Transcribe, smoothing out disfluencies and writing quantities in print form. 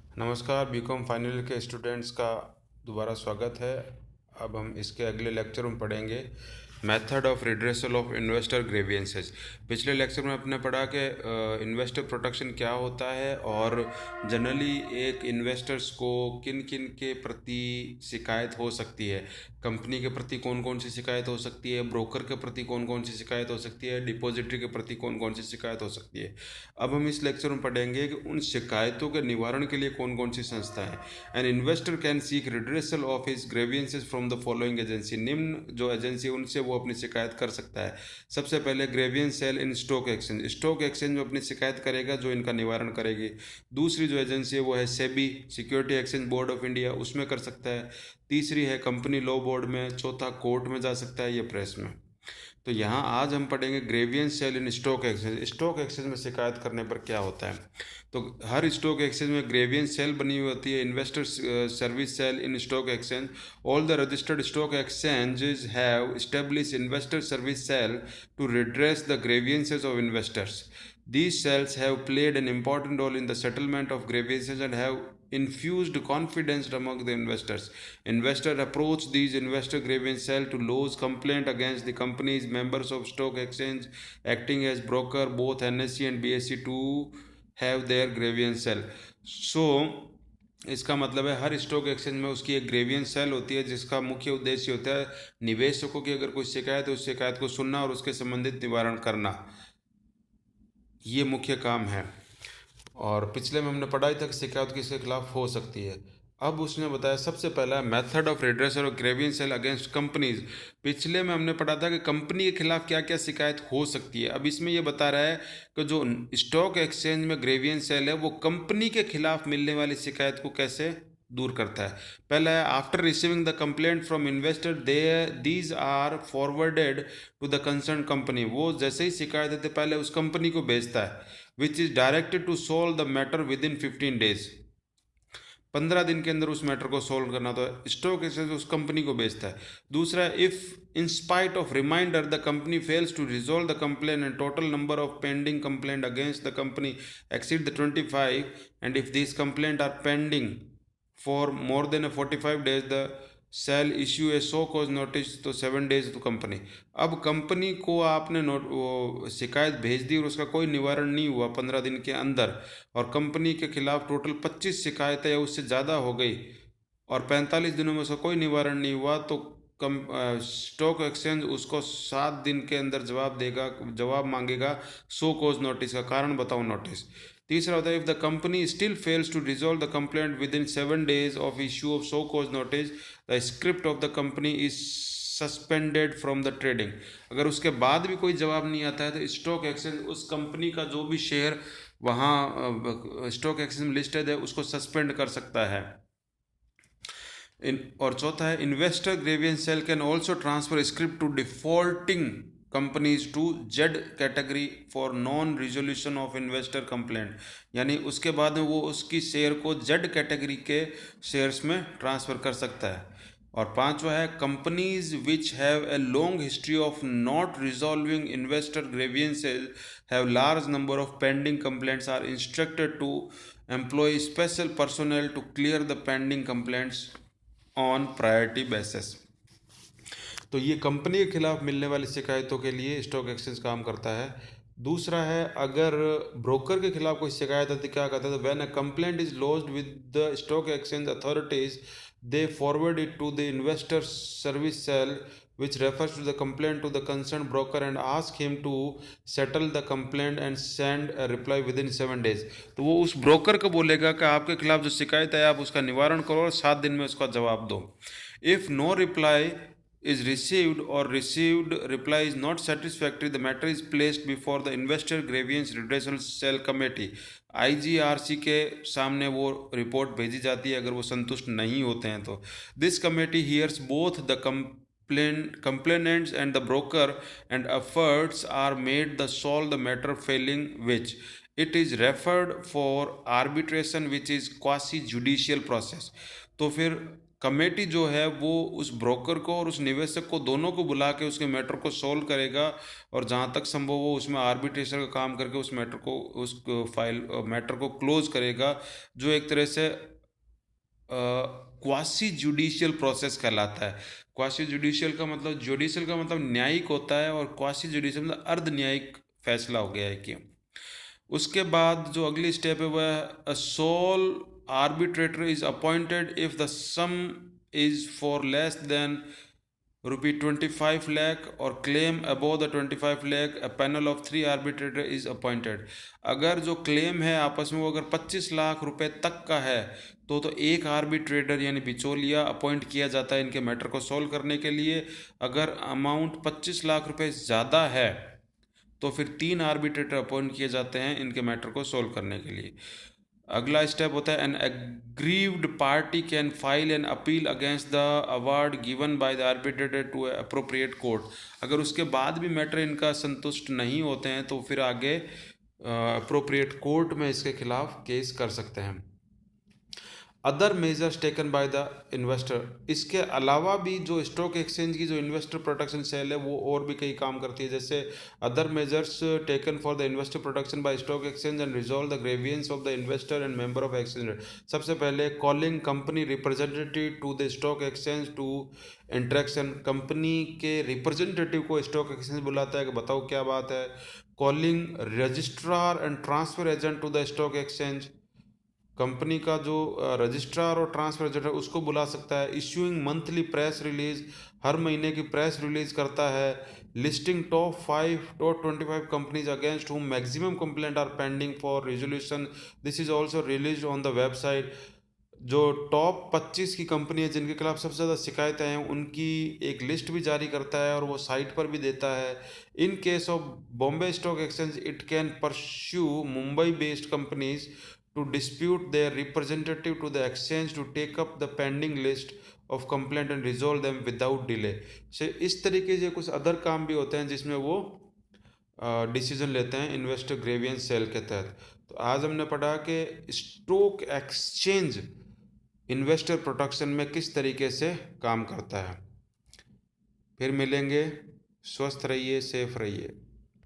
नमस्कार, BCom final year के students का दोबारा स्वागत है। अब हम इसके अगले लेक्चर में पढ़ेंगे method of redressal of investor grievances. पिछले लेक्चर में आपने पढ़ा कि इन्वेस्टर प्रोटेक्शन क्या होता है और जनरली एक इन्वेस्टर्स को किन किन के प्रति शिकायत हो सकती है। कंपनी के प्रति कौन कौन सी शिकायत हो सकती है, ब्रोकर के प्रति कौन कौन सी शिकायत हो सकती है, डिपॉजिटरी के प्रति कौन कौन सी शिकायत हो सकती है। अब हम इस लेक्चर में पढ़ेंगे कि उन शिकायतों के निवारण के लिए कौन कौन सी संस्था है। An investor can seek redressal of his grievances from the following agency. निम्न जो एजेंसी उनसे वो अपनी शिकायत कर सकता है। सबसे पहले grievance cell in stock exchange, stock exchange में अपनी शिकायत करेगा जो इनका निवारण करेगी। दूसरी जो एजेंसी है वो है SEBI, security exchange board of India, उसमें कर सकता है। तीसरी है कंपनी लॉ बोर्ड में। चौथा कोर्ट में जा सकता है, या प्रेस में। तो यहाँ आज हम पढ़ेंगे grievance cell in stock exchange. Stock exchange में शिकायत करने पर क्या होता है। तो हर स्टॉक एक्सचेंज में ग्रीवियंस सेल बनी हुई होती है, investor service cell in stock exchange. All the registered stock exchanges have established investor service cell to redress the grievances of investors. These cells have played an important role in the settlement of grievances and have infused confidence among the investors. Investors approach these investor grievance cell to lodge complaint against the company's members of stock exchange acting as broker. Both NSE and BSE to have their grievance cell. So इसका मतलब है हर stock exchange में उसकी एक grievance cell होती है जिसका मुख्य उद्देश्य होता है निवेशकों की अगर कोई शिकायत है उस शिकायत को सुनना और उसके संबंधित निवारण करना। ये मुख्य काम है। और पिछले में हमने पढ़ा था कि शिकायत किसके खिलाफ हो सकती है। अब उसने बताया सबसे पहला मेथड ऑफ रिड्रेसल और ग्रीवियंस सेल अगेंस्ट कंपनीज। पिछले में हमने पढ़ा था कि कंपनी के खिलाफ क्या क्या शिकायत हो सकती है। अब इसमें ये बता रहा है कि जो स्टॉक एक्सचेंज में ग्रीवियंस सेल है वो कंपनी के खिलाफ मिलने वाली शिकायत को कैसे दूर करता है। पहला है after receiving the complaint from investor they these are forwarded to the concern company. वो जैसे ही शिकायत देते पहले उस कंपनी को भेजता है which is directed to solve the matter within 15 days। 15 दिन के अंदर उस मैटर को सोल्व करना। तो स्टॉक एक्सचेंज उस कंपनी को बेचता है। दूसरा, if in spite of reminder the company fails to resolve the complaint and total number of pending complaint against the company exceed the 25 and if this complaint are pending for more than 45 days the cell issue a show cause notice तो 7 days to company. अब कंपनी को आपने शिकायत भेज दी और उसका कोई निवारण नहीं हुआ 15 दिन के अंदर, और कंपनी के खिलाफ टोटल 25 शिकायतें या उससे ज़्यादा हो गई और 45 दिनों में उसका कोई निवारण नहीं हुआ, तो स्टॉक एक्सचेंज उसको 7 दिन के अंदर जवाब मांगेगा सो कॉज नोटिस का, कारण बताओ नोटिस। तीसरा होता है if the company still fails to resolve the complaint within 7 days of issue of show cause notice the script of the company is suspended from the trading. अगर उसके बाद भी कोई जवाब नहीं आता है तो स्टॉक एक्सचेंज उस कंपनी का जो भी शेयर वहाँ स्टॉक एक्सचेंज में लिस्टेड है उसको सस्पेंड कर सकता है। और चौथा है investor grievance cell can also transfer script to defaulting companies to Z category for non resolution of investor complaint. यानी उसके बाद में वो उसकी शेयर को जेड कैटेगरी के शेयर्स में ट्रांसफ़र कर सकता है। और पांचवा है companies which have a long history of not resolving investor grievances have large number of pending complaints are instructed to employ special personnel to clear the pending complaints on priority basis. तो ये company के खिलाफ मिलने वाली शिकायतों के लिए stock exchange काम करता है। दूसरा है अगर ब्रोकर के खिलाफ कोई शिकायत आती क्या कहता है, तो when a complaint is lodged with the stock exchange authorities they forward it to the investor service cell which refers to the complaint to the concerned broker and ask him to settle the complaint and send a reply within 7 days। तो वो उस broker को बोलेगा कि आपके खिलाफ जो शिकायत है आप उसका निवारण करो और 7 दिन में उसका जवाब दो। If no reply is received or received reply is not satisfactory, the matter is placed before the investor grievance redressal cell committee। IGRC के सामने वो रिपोर्ट भेजी जाती है अगर वो संतुष्ट नहीं होते हैं तो। This committee hears both the complainants and the broker and efforts are made to solve the matter, failing which it is referred for arbitration which is quasi judicial process। तो फिर कमेटी जो है वो उस ब्रोकर को और उस निवेशक को दोनों को बुला के उसके मैटर को सॉल्व करेगा, और जहाँ तक संभव हो उसमें आर्बिट्रेशन का काम करके उस मैटर को, उस फाइल मैटर को क्लोज करेगा, जो एक तरह से क्वासी जुडिशियल प्रोसेस कहलाता है। क्वासी जुडिशियल का मतलब, जुडिशियल का मतलब न्यायिक होता है, और क्वासी जुडिशियल मतलब अर्ध न्यायिक फैसला हो गया है कि। उसके बाद जो अगली स्टेप है वह है a sole arbitrator is appointed if the sum is for less than ₹25 lakh और claim above the 25 lakh, a panel of 3 arbitrator is appointed. अगर जो क्लेम है आपस में वो अगर 25 लाख रुपए तक का है तो एक आर्बिट्रेटर यानी बिचौलिया अपॉइंट किया जाता है इनके मैटर को सॉल्व करने के लिए। अगर अमाउंट 25 लाख रुपए ज़्यादा है तो फिर 3 आर्बिट्रेटर अपॉइंट किए जाते हैं इनके मैटर को सॉल्व करने के लिए। अगला स्टेप होता है an aggrieved party can file an appeal against the award given by the arbitrator to appropriate court. अगर उसके बाद भी मैटर इनका संतुष्ट नहीं होते हैं तो फिर आगे अप्रोप्रिएट कोर्ट में इसके खिलाफ केस कर सकते हैं। Other measures taken by the investor, इसके अलावा भी जो स्टॉक एक्सचेंज की जो इन्वेस्टर प्रोटेक्शन सेल है वो और भी कई काम करती है, जैसे other measures taken for the investor protection by stock exchange and resolve the grievance of the investor and member of exchange. सबसे पहले calling company representative to the stock exchange to interaction, company के representative को stock exchange बुलाता है कि बताओ क्या बात है। Calling registrar and transfer agent to the stock exchange, company का जो रजिस्ट्रार और ट्रांसफर एजेंट है उसको बुला सकता है। इश्यूइंग मंथली प्रेस रिलीज, हर महीने की प्रेस रिलीज करता है। Listing top 25 companies against whom maximum complaint are pending for resolution, this is also release on the website. जो टॉप 25 की कंपनी है जिनके खिलाफ सबसे ज़्यादा शिकायतें हैं उनकी एक लिस्ट भी जारी करता है और वो साइट पर भी देता है। In case of Bombay stock exchange it can pursue Mumbai based companies to dispute their representative to the exchange to take up the pending list of complaint and resolve them without delay। से इस तरीके से कुछ other काम भी होते हैं जिसमें वो डिसीजन लेते हैं इन्वेस्टर ग्रेवियंस सेल के तहत। तो आज हमने पढ़ा कि स्टॉक एक्सचेंज इन्वेस्टर प्रोटेक्शन में किस तरीके से काम करता है। फिर मिलेंगे, स्वस्थ रहिए, सेफ रहिए।